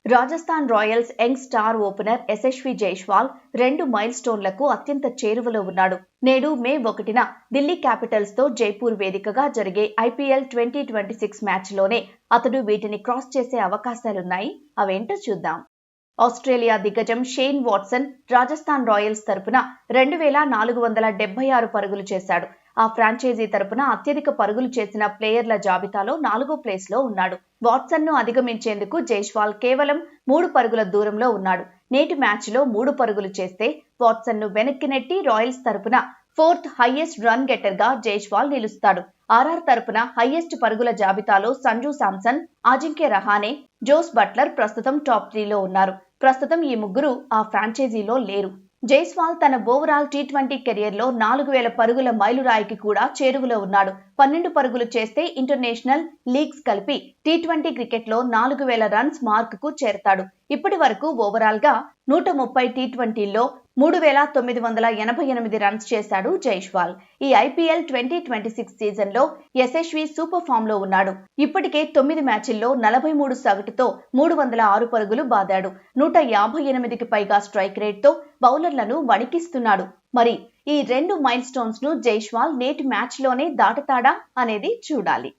Rajasthan Royals young star opener Yashasvi Jaiswal 2 మైల్ స్టోన్లకు అత్యంత చేరువలో ఉన్నాడు. నేడు మే 1న ఢిల్లీ క్యాపిటల్స్ తో జైపూర్ వేదికగా జరిగే ఐపీఎల్ 2026 మ్యాచ్లోనే అతడు వీటిని క్రాస్ చేసే అవకాశాలున్నాయి. అవేంటో చూద్దాం. ఆస్ట్రేలియా దిగ్గజం షేన్ వాట్సన్ రాజస్థాన్ రాయల్స్ తరపున 2476 పరుగులు చేశాడు. ఆ ఫ్రాంచైజీ తరపున అత్యధిక పరుగులు చేసిన ప్లేయర్ల జాబితాలో 4వ ప్లేస్లో ఉన్నాడు. వాట్సన్ ను అధిగమించేందుకు జైస్వాల్ కేవలం 3 పరుగుల దూరంలో ఉన్నాడు. నేటి మ్యాచ్లో 3 పరుగులు చేస్తే వాట్సన్ ను వెనక్కి నెట్టి రాయల్స్ తరపున 4th హైయెస్ట్ రన్ గెటర్ గా జైస్వాల్ నిలుస్తాడు. ఆర్ఆర్ తరపున హైయెస్ట్ పరుగుల జాబితాలో సంజు శాంసన్, అజింక్య రహానే, జోస్ బట్లర్ ప్రస్తుతం టాప్ 3లో ఉన్నారు. ప్రస్తుతం ఈ ముగ్గురు ఆ ఫ్రాంచైజీలో లేరు. జైస్వాల్ తన ఓవరాల్ టీ20 కెరియర్లో 4000 పరుగుల మైలురాయికి కూడా చేరువలో ఉన్నాడు. 12 పరుగులు చేస్తే ఇంటర్నేషనల్ లీగ్స్ కలిపి టీ20 క్రికెట్లో 4000 రన్స్ మార్కుకు చేరతాడు. ఇప్పటి వరకు ఓవరాల్ గా 130 టీ20ల్లో 3988 రన్స్ చేశాడు జైస్వాల్. ఈ ఐపీఎల్ 2026 సీజన్లో యశస్వి సూపర్ ఫామ్ లో ఉన్నాడు. ఇప్పటికే 9 మ్యాచ్ల్లో 43 సగటుతో 306 పరుగులు బాదాడు. 158కి పైగా స్ట్రైక్ రేట్ తో బౌలర్లను వణికిస్తున్నాడు. మరి ఈ 2 మైల్ స్టోన్స్ ను జైస్వాల్ నేటి మ్యాచ్ లోనే దాటుతాడా అనేది చూడాలి.